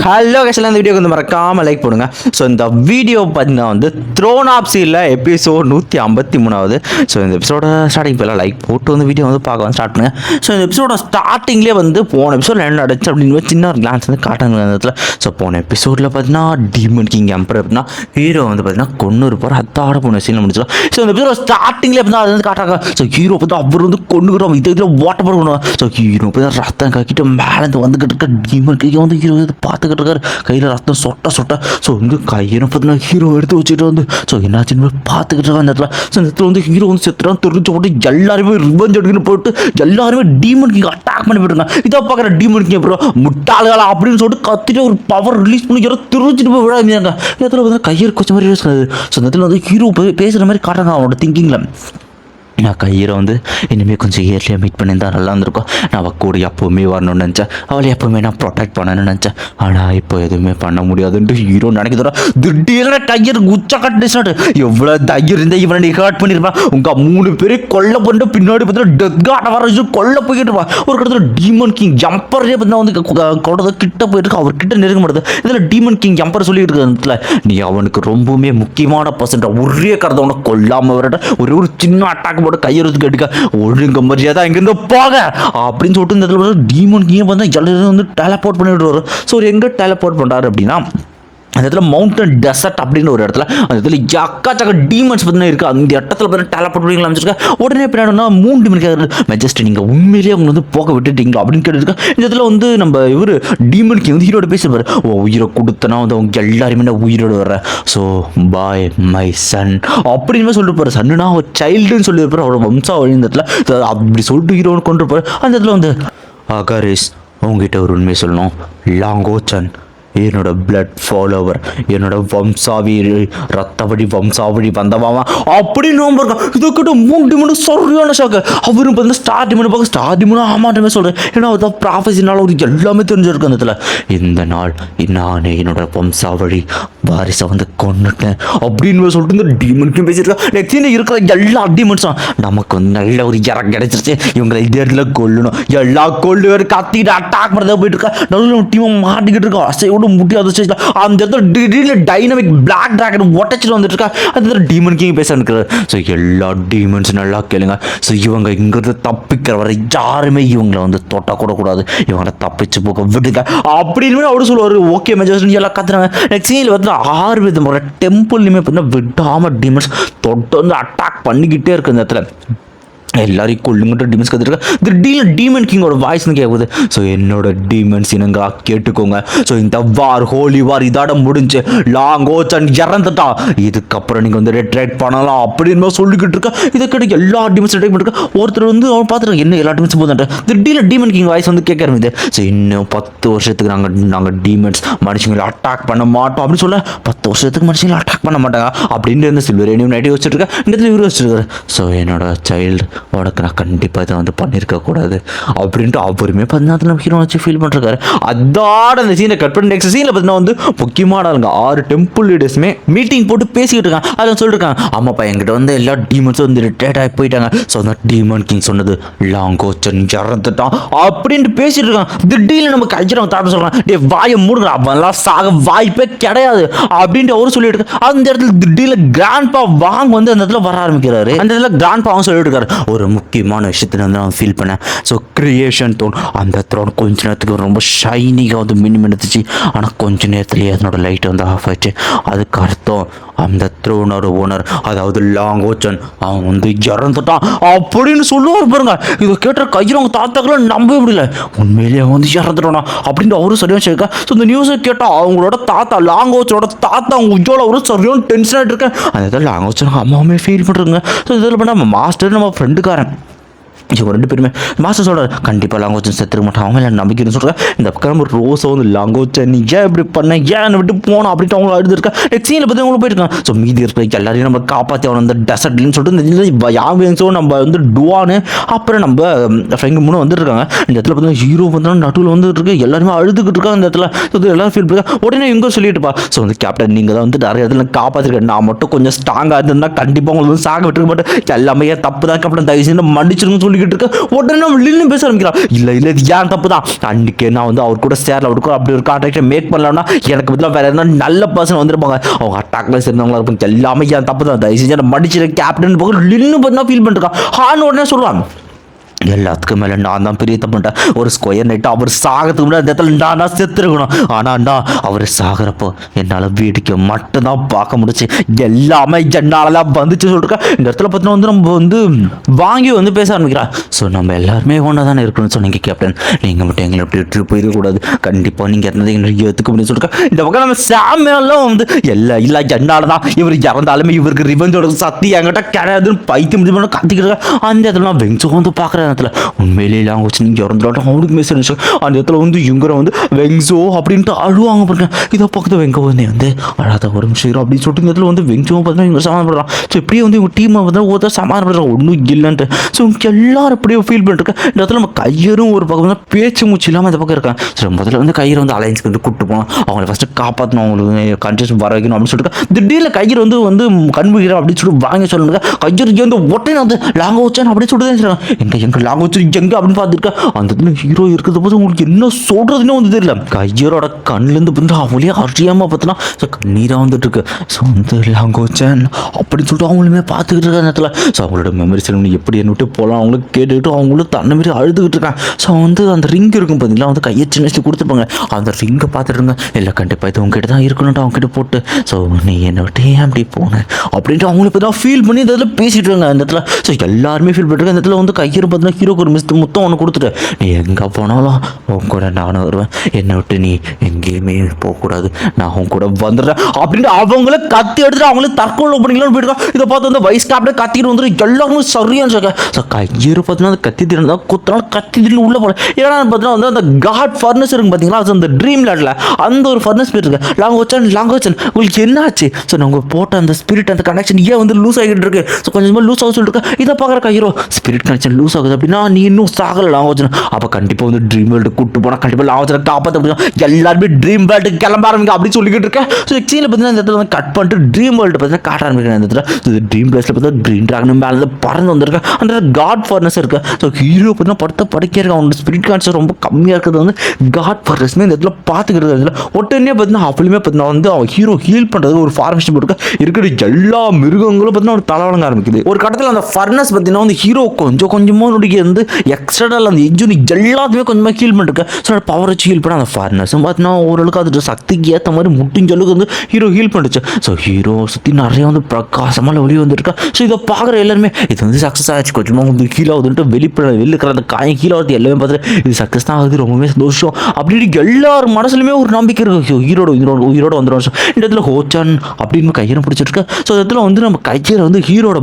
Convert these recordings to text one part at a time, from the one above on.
Hello கேஷில் இந்த வீடியோக்கு வந்து மறக்காமல் லைக் பண்ணுங்கள். ஸோ இந்த வீடியோ பார்த்தீங்கன்னா வந்து த்ரோன் ஆப் சீரில் எபிசோட் 153. ஸோ இந்த எபிசோட ஸ்டார்டிங் பேரில் லைக் போட்டு வந்து வீடியோ வந்து பார்க்க வந்து ஸ்டார்ட் பண்ணுங்கள். ஸோ இந்த எபிசோட ஸ்டார்டிங்லேயே வந்து போன எபிசோட் என்ன நடந்துச்சு அப்படின்னு சின்ன ஒரு கிளான்ஸ் வந்து காட்டாங்க இடத்துல. ஸோ போன எபிசோடில் பார்த்தீங்கன்னா டீமன் கிங் எம்பர் அப்படின்னா ஹீரோ வந்து பார்த்தீங்கன்னா கொண்டு இருப்பார். அத்தாட போன சீன் முடிச்சிடும். ஸோ இந்த எபிசோட ஸ்டார்டிங்லேயே பார்த்தீங்கன்னா அது வந்து காட்டாங்க. ஸோ ஹீரோ பார்த்து அவர் வந்து கொண்டுக்கிறோம் இதில் வாட்டர் பண்ணுவோம். ஸோ ஹீரோ பார்த்து ரத்தம் கக்கிட்டு மேலே வந்துக்கிட்டு இருக்க டீமன் கிங் வந்து ஹீரோ பார்த்துக்கிட்டு இருக்காரு. கையில் ரத்தம் சொட்ட சொட்ட. ஸோ வந்து கையின பார்த்தீங்கன்னா ஹீரோ எடுத்து வச்சுட்டு வந்து ஸோ என்னாச்சுன்னு பார்த்துக்கிட்டு இருக்காங்க அந்த இடத்துல. ஸோ இந்த இடத்துல வந்து ஹீரோ வந்து செத்துறான் தெரிஞ்சு போட்டு எல்லாருமே ரிவெஞ்ச் எடுக்கணும் போட்டு எல்லாருமே டீமன் கிங் அட்டாக் பண்ணி போயிருக்காங்க. இதை பார்க்குற டீமன் கிங் அப்புறம் முட்டாள்களா அப்படின்னு சொல்லிட்டு கத்திட்டு ஒரு பவர் ரிலீஸ் பண்ணி யாரோ தெரிஞ்சுட்டு போய் விடாங்க. இடத்துல வந்து கையில் கொஞ்சம் மாதிரி யூஸ் பண்ணுது. ஸோ இந்த இடத்துல வந்து ஹீரோ பேசுகிற மாதிரி காட்டுறாங்க அவனோட திங்கிங்கில். நான் கையரை வந்து இனிமேல் கொஞ்சம் இயர்லியாக மீட் பண்ணியிருந்தா நல்லா இருந்திருக்கும். நான் அவள் கூட எப்போவுமே வரணும்னு நினச்சேன். அவளை எப்போவுமே நான் ப்ரொடெக்ட் பண்ணணும்னு நினச்சேன். ஆனால் இப்போ எதுவுமே பண்ண முடியாதுன்ட்டு ஹீரோ நினைக்கிறதா திடீர்னு கையர் உச்சா கட்டினாட்டு எவ்வளோ தையர் இருந்தால் இவனை நீ ஹர்ட் பண்ணியிருப்பான். உங்கள் 3 பேரே கொல்ல பண்ணிட்டு பின்னாடி பார்த்தீங்கன்னா டெத் கார்டை வர வச்சு கொல்ல போய்கிட்டு இருப்பான். ஒரு இடத்துல டீமன் கிங் ஜம்பரே பார்த்தீங்கன்னா வந்து கொடத்தை கிட்ட போயிட்டு அவர்கிட்ட நெருங்க மாட்டேது. இதில் டீமன் கிங் ஜம்பர் சொல்லிட்டு இருக்கிற நீ அவனுக்கு ரொம்பவுமே முக்கியமான பர்சன்ட் ஒரே கருத்தை அவனை கொல்லாமல் வரட்ட ஒரு சின்ன அட்டாக் போட்டு கையெழுத்து எடுக்க ஒழுங்க மரியாதை இங்கிருந்து போக அப்படின்னு சொல்லிட்டு இந்த இடத்துல டீமன் கிங் பார்த்தா எல்லாரும் வந்து டெலபோர்ட் பண்ணிட்டு வரும். ஸோ எங்கே டெலபோர்ட் பண்ணுறாரு அப்படின்னா அந்த இடத்துல மவுண்டன் டெசர்ட் அப்படின்னு ஒரு இடத்துல அந்த இடத்துல எக்காச்சக்க டீமன்ஸ் பார்த்தீங்கன்னா இருக்குது. அந்த இடத்துல பார்த்தீங்கன்னா டெலபோர்ட் பண்ணி அமைச்சிருக்கா. உடனே பின்னாடினா 3 டீமன் மெஜஸ்ட் நீங்கள் உண்மையிலேயே அவங்க வந்து போக விட்டுட்டீங்களா அப்படின்னு கேட்டுருக்கா. இந்த இடத்துல வந்து நம்ம இவர் டீமன் கிங் வந்து ஹீரோட பேசியிருப்பாரு. உயிரை கொடுத்தனா வந்து அவங்க எல்லாருமே நான் உயிரோட வர்றேன். ஸோ பாய் மை சன் அப்படின்னு சொல்லிட்டு போகிற சன்னுனா அவர் சைல்டுன்னு சொல்லியிருப்பார். அவரோட வம்சாவளி இந்த இடத்துல அப்படி சொல்லிட்டு ஹீரோன்னு கொண்டு இருப்பார். அந்த இடத்துல வந்து அகாரிஸ் உங்ககிட்ட ஒரு உண்மையை சொல்லணும். லாங்கோச்சன் என்னோட பிளட் ஃபாலோவர் என்னோட ரத்தவடி வம்சாவளி வந்தவான் அப்படின்னு நம்பருக்கான். இதற்கிட்ட 3 டிமன் சரியான ஷாக்கு. அவரும் பார்த்து ஸ்டார் டிமன் பார்க்க ஸ்டார் டிமன் ஆமாட்டமே சொல்கிறேன். ஏன்னா அதான் ப்ராஃபஸினால் ஒரு எல்லாமே தெரிஞ்சிருக்கு அந்த இடத்துல. இந்த நாள் நானே என்னோட வம்சாவளி வாரிசை வந்து கொண்டுட்டேன் அப்படின்னு சொல்லிட்டு இந்த டீமனுக்கும் பேசியிருக்கேன். நெக்ஸ்ட் இருக்கிற எல்லா டீமன்ஸும் நமக்கு வந்து நல்ல ஒரு இறம் கிடைச்சிருச்சு. இவங்களை இதே இடத்துல கொல்லணும். எல்லா கொள்ளு பேர் கத்திட்டு அட்டாக் பண்ணுறதா போயிட்டு இருக்கா. நல்ல டீமை மாட்டிக்கிட்டு இருக்கோம். அசையோட முடியாத ஸ்டேஜ்ல அந்த இடத்துல திடீர்னு டைனமிக் பிளாக் டிராகன் ஒட்டச்சிட்டு வந்துட்டு இருக்கா. அந்த இடத்துல டீமன் கிங் பேச இருக்கிறார். ஸோ எல்லா டீமன்ஸ் நல்லா கேளுங்க. ஸோ இவங்க இங்கிருந்து தப்பிக்கிற வரை யாருமே இவங்களை வந்து தொட்டா கூட கூடாது. இவங்களை தப்பிச்சு போக விடுங்க அப்படின்னு அவரு சொல்லுவார். ஓகே மெஜர்ஸ் எல்லாம் கத்துறாங்க. நெக்ஸ்ட் சீனில் வந்து 6 விதமான டெம்பிள்லையுமே பார்த்தீங்கன்னா விடாம டீமன்ஸ் தொட்டு வந்து அட்டாக் பண்ணிக்கிட்டே இருக்கு. இந்த இடத்துல எல்லாரையும் கொள்ளுங்கிட்ட டீமன்ஸ் கற்றுருக்கா. திடீர்னு டீமன் கிங்கோட வாய்ஸ்னு கேட்குது. ஸோ என்னோட டீமன்ஸ் இனங்க கேட்டுக்கோங்க. ஸோ இந்த வார் ஹோலி வார் இதோட முடிஞ்சு லாங்கோச்சன் இறந்துட்டா. இதுக்கப்புறம் நீங்கள் வந்து ரெட்ரேட் பண்ணலாம் அப்படின்னு சொல்லிக்கிட்டு இருக்கா. இதை கேட்டு எல்லா டீமன்ஸ் ரெட்ரேட் பண்ணிருக்கா. ஒருத்தர் வந்து அவன் பார்த்துருக்காங்க என்ன எல்லா டீமன்ஸும் போதுன்ட்டு. திடீர்னு டீமன் கிங் வாய்ஸ் வந்து கேட்க ஆரம்பிது. ஸோ இன்னும் 10 வருஷத்துக்கு நாங்கள் டீமன்ஸ் மனுஷங்களை அட்டாக் பண்ண மாட்டோம் அப்படின்னு சொல்ல 10 வருஷத்துக்கு மனுஷங்களை அட்டாக் பண்ண மாட்டாங்க அப்படின்னு வந்து சில்வரேனியம் நைட்டி வச்சுருக்கேன். இந்த இடத்துல இவர் வச்சுருக்காரு. ஸோ என்னோட சைல்டு உனக்கு நான் கண்டிப்பாக இதை வந்து பண்ணியிருக்கக்கூடாது அப்படின்ட்டு அவருமே பார்த்தீங்கன்னா அதில் ஹீரோ வச்சு ஃபீல் பண்ணுறாரு. அதோட அந்த சீனை கட் பண்ணி நெக்ஸ்ட் சீனில் பார்த்தீங்கன்னா வந்து முக்கியமான ஆளுங்க 6 டெம்பிள் லீடர்ஸுமே மீட்டிங் போட்டு பேசிக்கிட்டு இருக்காங்க. அதில் சொல்லியிருக்காங்க ஆமாப்பா என்கிட்ட வந்து எல்லா டீமன்ஸும் வந்து ரிட்டையர்ட் ஆகி போயிட்டாங்க. ஸோ அந்த டீமன் கிங் சொன்னது லாங்கோச்சன் இறந்துட்டான் அப்படின்ட்டு பேசிட்டு இருக்கான். திடீர்னு நம்ம கைச்சிடம் தாட்ட சொல்கிறான். டே வாயை மூடுங்க அவன்லாம் சாக வாய்ப்பே கிடையாது அப்படின்ட்டு அவரும் சொல்லிட்டு இருக்காரு. அந்த இடத்துல திடீர்னு கிராண்ட் பா வாங்க வந்து அந்த இடத்துல வர ஆரம்பிக்கிறாரு. அந்த இடத்துல கிராண்ட் பாவும் சொல்லிட்டு இருக்காரு. ஒரு முக்கியமான விஷயத்தை வந்து நான் ஃபீல் பண்ணேன். ஸோ கிரியேஷன் த்ரோன் அந்த த்ரோன் கொஞ்ச நேரத்துக்கு ரொம்ப ஷைனிங்காக வந்து மினிமம் எடுத்துச்சு. ஆனால் கொஞ்ச நேரத்துலேயே அதனோட லைட் வந்து ஆஃப் ஆயிடுச்சு. அதுக்கு அர்த்தம் அந்த த்ரோனோட ஓனர் அதாவது லாங்கோச்சன் அவன் வந்து இறந்துட்டான் அப்படின்னு சொல்லுவார் பாருங்க. இதை கேட்ட கையிறவங்க தாத்தாக்களும் நம்பவே முடியல. உண்மையிலேயே அவன் வந்து இறந்துட்டானா அப்படின்னு அவரும் சரியாக சேர்க்க. ஸோ இந்த நியூஸை கேட்டால் அவங்களோட தாத்தா லாங்கோச்சனோட தாத்தா அவங்க உஜ்ஜோல அவரும் சரியான டென்ஷன் ஆகிட்டு இருக்கேன். அந்த இதில் லாங்கோச்சன் அம்மாவுமே ஃபீல் பண்ணுறாங்க. ஸோ இதில் பண்ண நம்ம மாஸ்டர் நம்ம ஃப்ரெண்டுக்காரன் இவங்க 2 பேருமே மாஸ்டர் சொல்கிறார் கண்டிப்பாக லாங்கோச்சன் செத்துருக்க மாட்டான் அவங்க எல்லாம் நம்பிக்கைன்னு சொல்கிறேன். இந்த பக்கம் ஒரு ரோஸை வந்து லாங்கோச்சன் நீ ஏன் இப்படி பண்ண ஏன் என்னை விட்டு போனோம் அப்படின்ட்டு அவங்க அழுதுருக்கா. நெக்ஸ்ட் சீனில் பற்றி அவங்களும் போயிருக்காங்க. ஸோ மீதி இருக்க எல்லாரையும் நம்ம காப்பாற்றி அவன் வந்து டெசர்ட்லன்னு சொல்லிட்டு இந்த யாவேன்ஸோ நம்ம வந்து டுவானு அப்புறம் நம்ம ஃப்ரெண்ட் 3 வந்துருக்காங்க. இந்த இடத்துல பார்த்தீங்கன்னா ஹீரோ வந்து நடுவில் வந்துட்டு இருக்கு. எல்லாருமே அழுதுகிட்டு இருக்காங்க. இந்த இடத்துல எல்லாரும் ஃபீல் பண்ணுறாங்க. உடனே இங்கே சொல்லிட்டுப்பா ஸோ வந்து கேப்டன் நீங்கள் தான் வந்து நிறைய இடத்துல காப்பாற்றிருக்கேன். நான் மட்டும் கொஞ்சம் ஸ்ட்ராங்காக இருந்தேன்னா கண்டிப்பாக உங்களுக்கு வந்து சாக விட்டுருக்க மாட்டேன். எல்லாமே தப்பு தான் கேப்டன் தயவு செஞ்சு மன்னிச்சிருங்கன்னு சொல்லி சொல்லிக்கிட்டு இருக்க. உடனே நம்ம லின்னு பேச ஆரம்பிக்கிறான். இல்லை இல்லை இது ஏன் தப்பு தான், அன்றைக்கி நான் வந்து அவர் கூட சேரில் அவருக்கு அப்படி ஒரு கான்ட்ராக்டை மேக் பண்ணலாம்னா எனக்கு பதிலாக வேறு எதனா நல்ல பர்சன் வந்திருப்பாங்க, அவங்க அட்டாக்ல சேர்ந்தவங்களா இருப்பாங்க, எல்லாமே என் தப்பு தான், தயவு செஞ்சு மடிச்சிட கேப்டன் போக லின்னு பார்த்தா ஃபீல் பண்ணிருக்கான். ஹான்னு உடனே சொல்லுவான், எல்லாத்துக்கும் மேலே நான் தான் பெரிய தப்புட்டேன், ஒரு ஸ்கொயர் நைட்டு அவர் சாகிறதுக்கு முன்னாடி அந்த இடத்துல நான் தான் செத்துருக்கணும், ஆனாண்டா அவர் சாகிறப்போ என்னால் வேடிக்கை மட்டும்தான் பார்க்க முடிச்சு, எல்லாமே என்னால் தான் வந்துச்சு சொல்லிருக்கேன். இந்த இடத்துல பார்த்தீங்கன்னா வந்து நம்ம வந்து வாங்கி வந்து பேச ஆரம்பிக்கிறான். ஸோ நம்ம எல்லாருமே ஒன்றா தானே இருக்கணும்னு சொன்னீங்க கேப்டன், நீங்கள் மட்டும் எங்களை எப்படி விட்டு போயிருக்கக்கூடாது, கண்டிப்பாக நீங்கள் இருந்தது எங்களுக்கு ஏற்றுக்க முடியும் சொல்லிருக்கேன். இந்த பக்கம் நம்ம சாமியெல்லாம் வந்து எல்லாம் இல்லை என்னால் தான் இவர் இறந்தாலுமே இவருக்கு ரிவெஞ்சோட சக்தி என்கிட்ட கிடையாதுன்னு பைத்தியம் முடிவு கத்திக்கிட்டு அந்த இடத்துல நான் வெங்ஸோ வந்து பார்க்குறேன். உண்மையிலேயே லாங்குவேஜ் நீங்கள் இறந்துடாட்டும் அவனுக்கு மெசேஜ் அந்த இடத்துல வந்து இவங்க வந்து வெங்ஸோ அப்படின்ட்டு அழுவாங்க பாருங்க. இதை பக்கத்து வெங்க வந்து அழாத ஒரு நிமிஷம் அப்படின்னு சொல்லிட்டு இந்த இடத்துல வந்து வெங்ஸோ பார்த்தீங்கன்னா இவங்க சமாதானப்படுறான். ஸோ இப்படியே வந்து இவங்க டீமை வந்து ஒருத்தர் சமாதானப்படுறான் ஒன்றும் இல்லைன்ட்டு. ஸோ இவங்க எல்லாரும் அப்படியே ஃபீல் பண்ணிருக்கேன். இந்த இடத்துல நம்ம கையரும் ஒரு பக்கம் வந்து பேச்சு மூச்சு இல்லாமல் இந்த பக்கம் இருக்காங்க. ஸோ முதல்ல வந்து கையர் வந்து அலைன்ஸ்க்கு வந்து கூப்பிட்டு போனோம், அவங்களை ஃபஸ்ட்டு காப்பாற்றணும், அவங்களுக்கு கன்செஷன் வர வைக்கணும் அப்படின்னு சொல்லிட்டு திடீர்னு கையர் வந்து வந்து கண்பிடிக்கிறோம் அப்படின்னு சொல்லிட்டு வாங்க சொல்லுங்க. கையர் வந்து உடனே வந்து லாங்குவேஜ் அப்படின்னு சொல்லிட்டு எங்க லாங்குவேஜ் எங்க அப்படின்னு பார்த்துருக்கேன். அந்த இடத்துல ஹீரோ இருக்கிறத போது உங்களுக்கு என்ன சொல்றதுன்னு வந்து தெரியல. கையரோட கண்ணுலேருந்து வந்து அவங்களே அறியாமல் பார்த்தோன்னா ஸோ கண்ணீராக வந்துட்டு இருக்கு. ஸோ வந்து லாங்குவேஜ் அப்படின்னு சொல்லிட்டு அவங்களுமே பார்த்துக்கிட்டு இருக்க நேரத்தில் ஸோ அவங்களோட மெமரி செல்வம் எப்படி என்ன விட்டு போகலாம் அவங்களுக்கு கேட்டுக்கிட்டு அவங்களும் தன்னை மாரி அழுதுகிட்டு இருக்காங்க. ஸோ வந்து அந்த ரிங் இருக்கும் பார்த்தீங்களா, வந்து கையை சின்ன வச்சு கொடுத்துருப்பாங்க, அந்த ரிங்கை பார்த்துருங்க. இல்லை கண்டிப்பாக இது உங்ககிட்ட தான் இருக்கணும்ட்டு அவங்ககிட்ட போட்டு ஸோ நீ என்னை விட்டு ஏன் அப்படி போனேன் அப்படின்ட்டு அவங்கள இப்போ தான் ஃபீல் பண்ணி இந்த இதில் பேசிகிட்டு இருக்காங்க அந்த இடத்துல. ஸோ எல்லாருமே ஃபீல் பண்ணிருக்காங்க. இந்த இடத்துல வந்து கையர் பார்த்தீங்கன்னா ஹீரோக்கு ஒரு முத்தம் ஒன்று கொடுத்துட்டு நீ எங்கே போனாலும் உன் கூட நானும் வருவேன், என்னை விட்டு நீ எங்கேயுமே போகக்கூடாது, நான் உன் கூட வந்துடுறேன் அப்படின்ட்டு அவங்கள கத்தி எடுத்துட்டு அவங்களும் தற்கொலை பண்ணிக்கலாம்னு போயிருக்கான். இதை பார்த்து வந்து வைஸ் கேப்டன் கத்திட்டு வந்துட்டு எல்லாருமே சரியான்னு சொல்ல. ஸோ கையர் பார்த்தீங்கன்னா அந்த கத்தி திறந்தா குத்தினாலும் கத்தி திடீர்னு உள்ள போல. ஏன்னா பார்த்தீங்கன்னா வந்து அந்த காட் ஃபர்னஸ் இருக்கு பார்த்தீங்களா, அது அந்த ட்ரீம் லேண்டில் அந்த ஒரு ஃபர்னஸ் போயிட்டு இருக்கு. லாங்குவேஜ் உங்களுக்கு என்ன ஆச்சு? ஸோ நாங்கள் போட்ட அந்த ஸ்பிரிட் அந்த கனெக்ஷன் ஏன் வந்து லூஸ் ஆகிட்டு இருக்கு? ஸோ கொஞ்சமாக லூஸ் ஆக சொல்லிட்டு இதை பார்க்குற கையரோ ஸ்பிரிட் கனெக்ஷன் லூஸ் ஆகுது அப்படின்னா நீ இன்னும் சாகல லாங்குவேஜ், அப்போ கண்டிப்பாக வந்து ட்ரீம் வேர்ல்டு கூப்பிட்டு போனால் கண்டிப்பாக லாங்குவேஜ் காப்பாற்ற முடியும், எல்லாருமே ட்ரீம் வேர்ல்டு கிளம்ப ஆரம்பிங்க அப்படின்னு சொல்லிக்கிட்டு இருக்கேன். ஸோ எக்ஸியில் பார்த்தீங்கன்னா இந்த இடத்துல வந்து கட் பண்ணிட்டு ட்ரீம் வேர்ல்டு பார்த்தீங்கன்னா காட்ட ஆரம்பிக்கிறேன். இந்த இடத்துல ட்ரீம் பிளேஸில் பார்த்தா ட்ரீம் ட்ராகன் மேலே பறந்து வந்திருக்கேன். அந்த காட் ஃபர்னஸ் இருக்கு. ஸோ ஹீரோ பார்த்தீங்கன்னா படத்தை படிக்க இருக்க அவனோட ஸ்பிரிட் கான்சர் ரொம்ப கம்மியாக இருக்கிறது வந்து காட் ஃபர்னஸ்மே இந்த இடத்துல பார்த்துக்கிறது. இதில் உடனே பார்த்தீங்கன்னா அவளுமே பார்த்தீங்கன்னா வந்து அவன் ஹீரோ ஹீல் பண்ணுறது ஒரு ஃபார்மேஷன் போட்டு இருக்கிற எல்லா மிருகங்களும் பார்த்தீங்கன்னா ஒரு தலைவலங்க ஆரம்பிக்குது. ஒரு கட்டத்தில் அந்த ஃபர்னஸ் பார்த்தீங்கன்னா வந்து ஹீரோ கொஞ்சமாக நொடிக்க வந்து எக்ஸ்ட்ரா அந்த எஜ்ஜுனி எல்லாத்தையுமே கொஞ்சமாக ஹீல் பண்ணிருக்கேன். ஸோ பவர் வச்சு ஹீல் பண்ண அந்த ஃபர்னஸும் பார்த்தீங்கன்னா ஓரளவுக்கு அது சக்திக்கு ஏற்ற மாதிரி முட்டிஞ்ச அளவுக்கு வந்து ஹீரோ ஹீல் பண்ணிச்சு. ஸோ ஹீரோ சுற்றி நிறைய வந்து பிரகாசமாக வெளியே வந்துருக்கா. ஸோ இதை பார்க்குற எல்லாருமே இது வந்து சக்ஸஸ் ஆகிடுச்சு, கொஞ்சமாக வந்து ஹீல் ஆகுதுன்ட்டு வெளிக்கிற அந்த காயம் ஹீல் ஆகுது எல்லாமே பார்த்துட்டு இது சக்ஸஸ் தான் ஆகுது, ரொம்பவே சந்தோஷம் அப்படின்னு எல்லார் மனசுலையுமே ஒரு நம்பிக்கை இருக்குது. உயிரோட வந்துடும். இந்த இடத்துல ஹோச்சான் அப்படின்னு கையை பிடிச்சிருக்கு. ஸோ இடத்துல வந்து நம்ம கையை வந்து ஹீரோட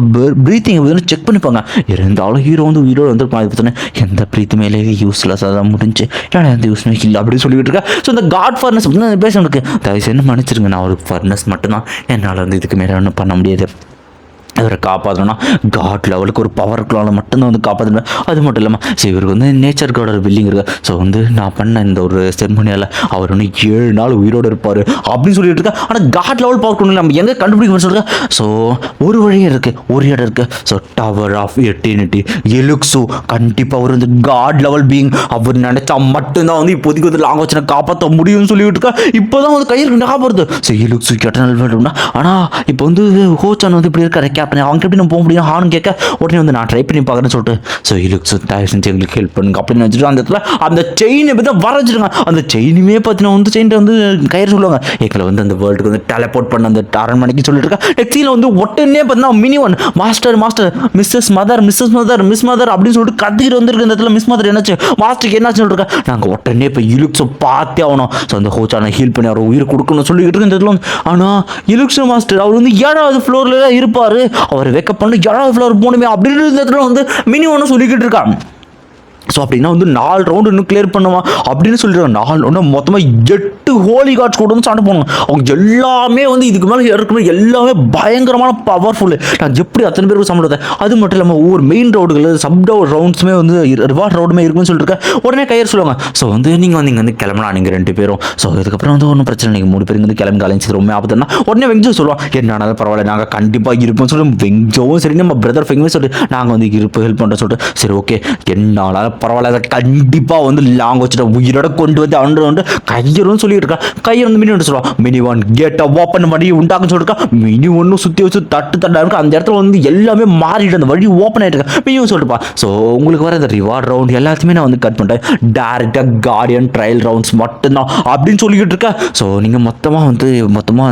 ப்ரீத்திங் வந்து செக் பண்ணிப்பாங்க. இருந்தாலும் ஹீரோ வந்து உயிரோடு வந்து பார்த்தோன்னே எந்த ப்ரீத் மேலே யூஸ்லெஸ்ஸாக தான் முடிஞ்சு ஏன்னா எந்த யூஸ்மே இல்லை அப்படின்னு சொல்லிட்டு இருக்கேன். ஸோ இந்த காட் ஃபர்னஸ் அப்படின்னு பேச எனக்கு தயவு செய்து மன்னிச்சிருங்க, நான் ஒரு ஃபர்னஸ் மட்டும்தான், என்னால் வந்து இதுக்கு மேலே ஒன்றும் பண்ண முடியாது. அவரை காப்பாற்றணும்னா காட் லெவலுக்கு ஒரு பவர் கிளாவில் மட்டும்தான் வந்து காப்பாற்றணும். அது மட்டும் இல்லாமல் ஸோ இவருக்கு வந்து நேச்சர் கார்டு ஒரு பில்டிங் இருக்குது. ஸோ வந்து நான் பண்ண இந்த ஒரு செர்மனியால் அவர் வந்து 7 நாள் உயிரோடு இருப்பார் அப்படின்னு சொல்லிட்டு இருக்கேன். ஆனால் காட் லெவல் பவர் கொண்டு நம்ம எங்கே கண்டுபிடிக்கணும்னு சொல்லுங்கள். ஸோ ஒரு வழியே இருக்குது, ஒரு இடம் இருக்குது. ஸோ டவர் ஆஃப் எட்டர்னிட்டி எலுக்ஸோ கண்டிப்பாக அவர் வந்து காட் லெவல் பீயிங், அவர் நினைச்சா மட்டும்தான் வந்து இப்போதைக்கு வந்து லாங்குவேஜனை காப்பாற்ற முடியும்னு சொல்லிட்டு இருக்கேன். இப்போ தான் வந்து கையில் ஞாபகம் வருது. ஸோ எலுக்ஸோ எட்டர்னல் வேணும்னா ஆனால் இப்போ வந்து ஹோச்சான் வந்து இப்படி இருக்காரு கேப்டன், அவங்க எப்படி நம்ம போக முடியும் ஹான்னு கேட்க உடனே வந்து நான் ட்ரை பண்ணி பார்க்குறேன்னு சொல்லிட்டு ஸோ இலுக்ஸ் தயவு செஞ்சு எங்களுக்கு ஹெல்ப் பண்ணுங்க அப்படின்னு வச்சுட்டு அந்த இடத்துல அந்த செயினை பற்றி வர வச்சுருங்க. அந்த செயினுமே பார்த்தீங்கன்னா வந்து செயின்ட்டு வந்து கயிறு சொல்லுவாங்க எங்களை வந்து அந்த வேர்ல்டுக்கு வந்து டெலபோர்ட் பண்ண அந்த அரண்மனைக்கு சொல்லிட்டு இருக்கேன். நெக்ஸ்ட்டில் வந்து உடனே பார்த்தீங்கன்னா mini one master miss mother அப்படின்னு சொல்லிட்டு கத்திக்கிட்டு வந்துருக்கு. இந்த இடத்துல மிஸ் மதர் என்னாச்சு மாஸ்டருக்கு என்னாச்சு சொல்லிருக்கேன். நாங்கள் உடனே இப்போ இலுக்ஸை பார்த்தே ஆகணும். ஸோ அந்த ஹோச்சானை ஹீல் பண்ணி அவர் உயிர் கொடுக்கணும்னு சொல்லிக்கிட்டு இருக்கு. இந்த இடத்துல வந்து ஆனால் இலுக்ஸ் மாஸ்டர் அவர் வந்து 7வது ஃப்ளோரில் தான் இருப்பார், அவர் வேக்கப் பண்ணி 7வது ஃப்ளோர் போகணுமே அப்படின்னு இந்த இடத்துல வந்து மினி ஒன்று சொல்லிக்கிட்டு இருக்கான். ஸோ அப்படின்னா வந்து 4 ரவுண்டு இன்னும் கிளியர் பண்ணுவான் அப்படின்னு சொல்லிடுவாங்க. 4 ஒன்று மொத்தமாக 8 ஹோலி கார்ட்ஸ் கூட வந்து சண்டை போடுவாங்க. அவங்க எல்லாமே வந்து இதுக்கு மேலே இருக்கணும், எல்லாமே பயங்கரமான பவர்ஃபுல்லு. நான் எப்படி அத்தனை பேருக்கு சமாளித்தேன். அது மட்டும் இல்லாமல் ஒவ்வொரு மெயின் ரவுண்டுகள் சப் ரவுண்ட்ஸுமே வந்து ரிவார்ட் ரவுண்டுமே இருக்குன்னு சொல்லியிருக்கேன். உடனே கையர் சொல்லுவாங்க. ஸோ வந்து நீங்கள் வந்து கிளம்பலாம் நீங்கள் 2 பேரும். ஸோ இதுக்கப்புறம் வந்து ஒன்றும் பிரச்சனை, நீங்கள் 3 பேருக்கு வந்து கிளம்பி அலைஞ்சி ரொம்ப ஆபத்துனா உடனே வெஞ்சோ சொல்லுவான். என்னாலும் பரவாயில்ல, நாங்கள் கண்டிப்பாக இருப்போம்னு சொல்லி வெஞ்சோவும் சரி நம்ம பிரதர் ஃபெங்குமே சொல்லி நாங்கள் வந்து இருப்பு ஹெல்ப் பண்ணுறோம் சொல்லிட்டு சரி ஓகே என்னால் பரவாயில்ல, அதை கண்டிப்பாக வந்து லாங் வச்சுட்டு உயிரோட கொண்டு வந்து அவன் வந்து கையரும் சொல்லிட்டு இருக்கா. கையர் வந்து மினி ஒன்று சொல்லுவான். மினி 1 கேட்டை ஓப்பன் பண்ணி உண்டாக்குன்னு சொல்லிருக்கா. மினி 1 சுற்றி வச்சு தட்டா இருக்கு. அந்த இடத்துல வந்து எல்லாமே மாறிட்டு அந்த வழி ஓப்பன் ஆகிட்டு இருக்கா. மினியும் சொல்லிட்டுப்பா. ஸோ உங்களுக்கு வர இந்த ரிவார்ட் ரவுண்ட் எல்லாத்தையுமே நான் வந்து கட் பண்ணிட்டேன். டேரெக்டாக கார்டியன் ட்ரையல் ரவுண்ட்ஸ் மட்டும்தான் அப்படின்னு சொல்லிக்கிட்டு இருக்கேன். ஸோ நீங்கள் மொத்தமாக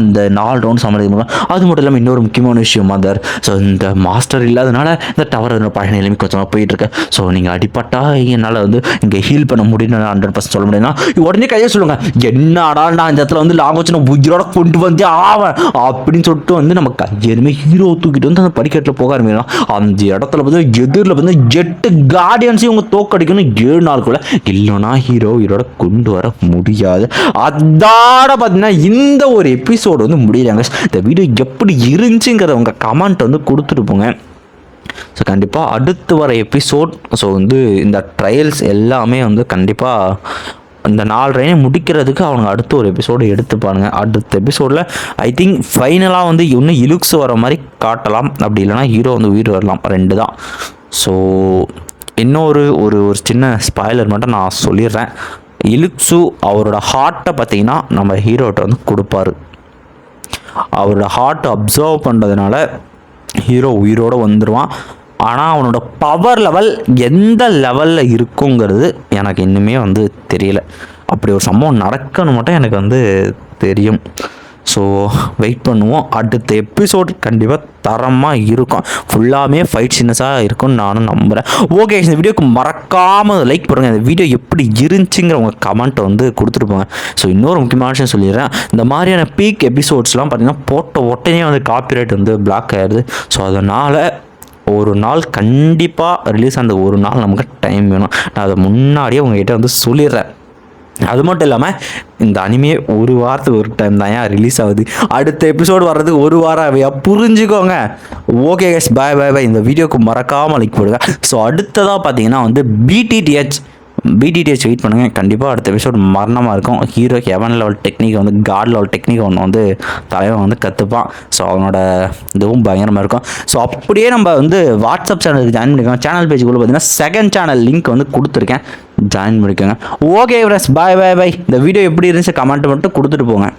இந்த 4 ரவுண்ட் சமாளிக்க முடியும். அது மட்டும் இல்லாமல் இன்னொரு முக்கியமான விஷயம் மதர். ஸோ இந்த மாஸ்டர் இல்லாதனால இந்த டவர் பழைய நிலைமை கொஞ்சமாக போயிட்டு இருக்கு. ஸோ நீங்கள் அடிப்பட்டா என்னால் வந்து இங்கே ஹீல் பண்ண முடியும்னு 100% சொல்ல முடியும்னா உடனே கையை சொல்லுங்க. என்னடா நான் இந்த இடத்துல வந்து லாங் வச்சு நான் உயிரோட கொண்டு வந்து ஆவேன் அப்படின்னு சொல்லிட்டு வந்து நம்ம கையெருமே ஹீரோ தூக்கிட்டு வந்து அந்த படிக்கட்டில் போக ஆரம்பிக்கலாம். அந்த இடத்துல வந்து எதிரில் வந்து 8 கார்டியன்ஸையும் இவங்க தோக்கடிக்கணும் 7 நாளுக்குள்ள. இல்லைன்னா ஹீரோ ஹீரோட கொண்டு வர முடியாது. அதோட பார்த்தீங்கன்னா இந்த ஒரு எபிசோடு வந்து முடியறாங்க. இந்த வீடியோ எப்படி இருந்துச்சுங்கிற உங்க கமெண்ட் வந்து கொடுத்துட்டு போங்க. ஸோ கண்டிப்பாக அடுத்து வர எபிசோட் ஸோ வந்து இந்த ட்ரையல்ஸ் எல்லாமே வந்து கண்டிப்பாக இந்த 4 ரைனை முடிக்கிறதுக்கு அவங்க அடுத்த ஒரு எபிசோடு எடுத்துப்பானுங்க. அடுத்த எபிசோடில் ஐ திங்க் ஃபைனலாக வந்து இன்னும் இலுக்ஸ் வர மாதிரி காட்டலாம். அப்படி இல்லைனா ஹீரோ வந்து உயிர் வரலாம். 2 தான். ஸோ இன்னொரு ஒரு சின்ன ஸ்பாய்லர் மட்டும் நான் சொல்லிடுறேன். இலுக்ஸு அவரோட ஹார்ட்டை பார்த்தீங்கன்னா நம்ம ஹீரோட்ட வந்து கொடுப்பாரு. அவரோட ஹார்ட்டை அப்சர்வ் பண்ணுறதுனால ஹீரோ உயிரோடு வந்துடுவான். ஆனால் அவனோட பவர் லெவல் எந்த லெவலில் இருக்குங்கிறது எனக்கு இன்னுமே வந்து தெரியல. அப்படி ஒரு சம்பவம் நடக்கணும் மட்டும் எனக்கு வந்து தெரியும். ஸோ வெயிட் பண்ணுவோம். அடுத்த எபிசோட் கண்டிப்பாக தரமாக இருக்கும். ஃபுல்லாமே ஃபைட் சீனஸாக இருக்கும்னு நானும் நம்புகிறேன். ஓகே, இந்த வீடியோக்கு மறக்காமல் லைக் பண்ணுங்கள். இந்த வீடியோ எப்படி இருந்துச்சுங்கிற உங்கள் கமெண்ட்டை வந்து கொடுத்துட்டு போங்க. ஸோ இன்னொரு முக்கியமான விஷயம் சொல்லிடுறேன். இந்த மாதிரியான பீக் எபிசோட்ஸ்லாம் பார்த்திங்கன்னா போட்ட உடனே வந்து காப்பிரைட் வந்து பிளாக் ஆகிடுது. ஸோ அதனால் ஒரு நாள் கண்டிப்பாக ரிலீஸ் ஆன ஒரு நாள் நமக்கு டைம் வேணும். நான் அதை முன்னாடியே உங்கள்கிட்ட வந்து சொல்லிடுறேன். அது மட்டும் இல்லாமல் இந்த அனிமே ஒரு வாரத்துக்கு ஒரு டைம் தான் ரிலீஸ் ஆகுது. அடுத்த எபிசோடு வர்றதுக்கு ஒரு வாரம் ஆகையா புரிஞ்சுக்கோங்க. ஓகே கைஸ், பாய் பாய் பாய். இந்த வீடியோக்கு மறக்காமல் லைக் போடுங்க. ஸோ அடுத்ததாக பார்த்தீங்கன்னா வந்து பிடிடிஹெச் வெயிட் பண்ணுங்கள். கண்டிப்பாக அடுத்த எபிசோட் மரணமாக இருக்கும். ஹீரோ ஹெவன் லெவல் டெக்னிக் வந்து காட் லெவல் டெக்னிக் ஒன்று வந்து தலைவன் வந்து கற்றுப்பான். ஸோ அவனோட இதுவும் பயங்கரமாக இருக்கும். ஸோ அப்படியே நம்ம வந்து வாட்ஸ்அப் சேனலுக்கு ஜாயின் பண்ணிக்கோங்க. சேனல் பேஜுக்குள்ளே பார்த்தீங்கன்னா செகண்ட் சேனல் லிங்க் வந்து கொடுத்துருக்கேன், ஜாயின் பண்ணிக்கோங்க. ஓகே ஃப்ரெண்ட்ஸ், பாய் பாய் பாய். இந்த வீடியோ எப்படி இருந்துச்சு கமெண்ட் மட்டும் கொடுத்துட்டு போங்க.